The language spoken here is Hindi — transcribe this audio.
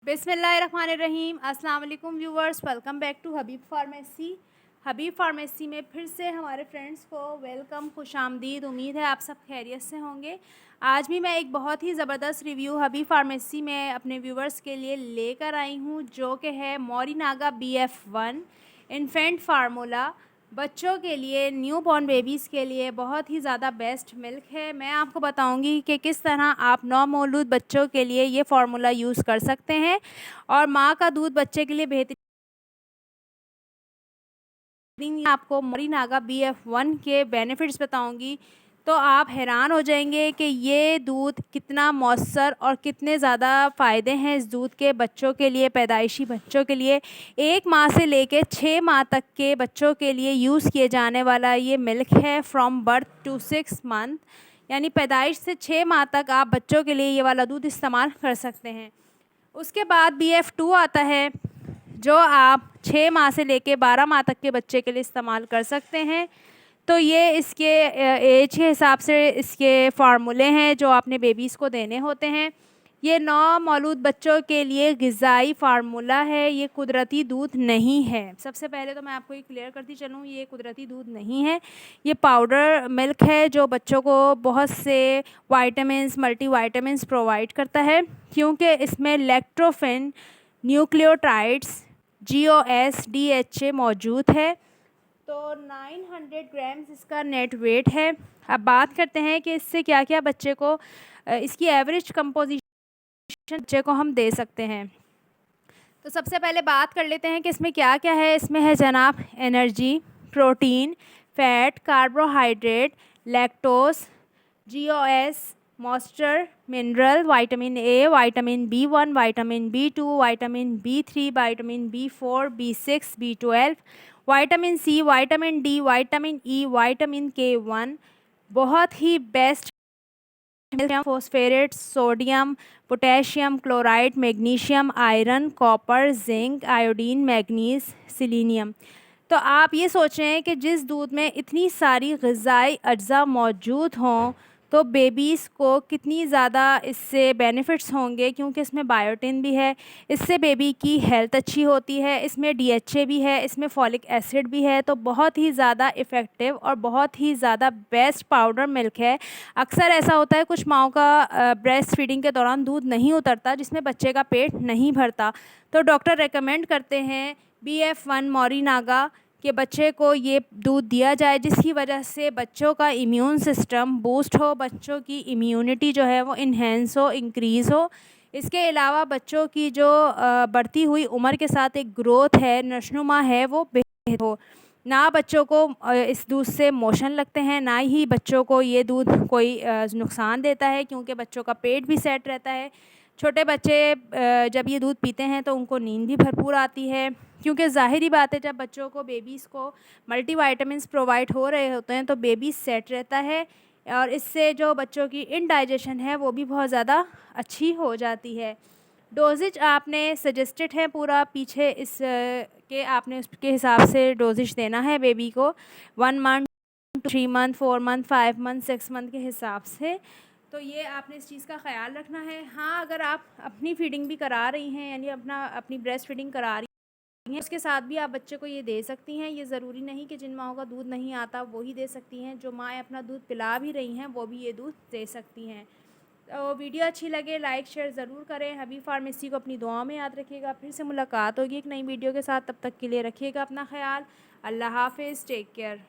बिस्मिल्लाहिर्रहमानिर्रहीम। अस्सलाम वालेकुम viewers, welcome back to Habib pharmacy. Habib pharmacy में फिर से हमारे फ्रेंड्स को वेलकम, खुशामदीद। उम्मीद है आप सब खैरियत से होंगे। आज भी मैं एक बहुत ही ज़बरदस्त रिव्यू हबीब फार्मेसी में अपने व्यूवर्स के लिए लेकर आई हूँ, जो कि है मोरिनागा BF1 इन्फेंट फार्मूला। बच्चों के लिए, न्यू बॉर्न बेबीज़ के लिए बहुत ही ज़्यादा बेस्ट मिल्क है। मैं आपको बताऊंगी कि किस तरह आप नौमौलूद बच्चों के लिए ये फार्मूला यूज़ कर सकते हैं और माँ का दूध बच्चे के लिए बेहतरीन। आपको मोरिनागा BF1 के बेनिफिट्स बताऊंगी तो आप हैरान हो जाएंगे कि ये दूध कितना मौसर और कितने ज़्यादा फ़ायदे हैं इस दूध के बच्चों के लिए, पैदाइशी बच्चों के लिए। 1 माह से लेकर 6 माह तक के बच्चों के लिए यूज़ किए जाने वाला ये मिल्क है। फ्रॉम बर्थ टू 6 मंथ, यानी पैदाइश से 6 माह तक आप बच्चों के लिए ये वाला दूध इस्तेमाल कर सकते हैं। उसके बाद BF2 आता है, जो आप 6 माह से लेके 12 माह तक के बच्चे के लिए इस्तेमाल कर सकते हैं। तो ये इसके एज के हिसाब से इसके फार्मूले हैं जो आपने बेबीज़ को देने होते हैं। ये नौमौलूद बच्चों के लिए ग़िज़ाई फार्मूला है, ये कुदरती दूध नहीं है। सबसे पहले तो मैं आपको ये क्लियर करती चलूँ, ये कुदरती दूध नहीं है, ये पाउडर मिल्क है जो बच्चों को बहुत से वाइटामिन्स, मल्टीवाइटामिन्स प्रोवाइड करता है, क्योंकि इसमें लैक्टोफेन, न्यूक्लियोटाइड्स, GOS, DHA मौजूद है। तो 900 ग्राम्स इसका नेट वेट है। अब बात करते हैं कि इससे क्या क्या बच्चे को इसकी एवरेज कंपोजिशन बच्चे को हम दे सकते हैं। तो सबसे पहले बात कर लेते हैं कि इसमें क्या क्या है। इसमें है जनाब energy, protein, fat, carbohydrate, lactose, GOS, moisture, mineral, vitamin A, vitamin B1, vitamin B2, vitamin B3, vitamin B4, B6, B12, vitamin C, vitamin D, vitamin E, vitamin K1। बहुत ही best phosphates, sodium, potassium, chloride, magnesium, iron, copper, zinc, iodine, manganese, selenium. तो आप ये सोचें कि जिस दूध में इतनी सारी ग़िज़ाई अज्जा मौजूद हों तो बेबीज़ को कितनी ज़्यादा इससे बेनिफिट्स होंगे, क्योंकि इसमें बायोटिन भी है, इससे बेबी की हेल्थ अच्छी होती है, इसमें DHA भी है, इसमें फॉलिक एसिड भी है। तो बहुत ही ज़्यादा इफ़ेक्टिव और बहुत ही ज़्यादा बेस्ट पाउडर मिल्क है। अक्सर ऐसा होता है कुछ माओं का ब्रेस्ट फीडिंग के दौरान दूध नहीं उतरता, जिसमें बच्चे का पेट नहीं भरता, तो डॉक्टर रेकमेंड करते हैं BF1 मोरिनागा कि बच्चे को ये दूध दिया जाए, जिसकी वजह से बच्चों का इम्यून सिस्टम बूस्ट हो, बच्चों की इम्यूनिटी जो है वो इन्हेंस हो, इंक्रीज़ हो। इसके अलावा बच्चों की जो बढ़ती हुई उम्र के साथ एक ग्रोथ है, नशनुमा है, वो बेहतर हो। ना बच्चों को इस दूध से मोशन लगते हैं, ना ही बच्चों को ये दूध कोई नुकसान देता है, क्योंकि बच्चों का पेट भी सेट रहता है। छोटे बच्चे जब ये दूध पीते हैं तो उनको नींद भी भरपूर आती है, क्योंकि ज़ाहिरी बात है जब बच्चों को, बेबीज़ को मल्टीवाइटामिन्स प्रोवाइड हो रहे होते हैं तो बेबी सेट रहता है और इससे जो बच्चों की इंडाइजेशन है वो भी बहुत ज़्यादा अच्छी हो जाती है। डोजेज आपने सजेस्टेड है पूरा पीछे इस के आपने उसके हिसाब से डोजेज देना है बेबी को 1 month, 3 month, 4 month, 5 month, 6 month के हिसाब से। तो ये आपने इस चीज़ का ख्याल रखना है। हाँ, अगर आप अपनी फीडिंग भी करा रही हैं, यानी अपनी ब्रेस्ट फीडिंग करा रही हैं, उसके साथ भी आप बच्चे को ये दे सकती हैं। ये ज़रूरी नहीं कि जिन माओं का दूध नहीं आता वो ही दे सकती हैं, जो माएँ अपना दूध पिला भी रही हैं वो भी ये दूध दे सकती हैं। तो वीडियो अच्छी लगे लाइक शेयर ज़रूर करें। हबीब फार्मेसी को अपनी दुआ में याद रखिएगा। फिर से मुलाकात होगी एक नई वीडियो के साथ, तब तक के लिए रखिएगा अपना ख्याल। अल्लाह हाफिज़, टेक केयर।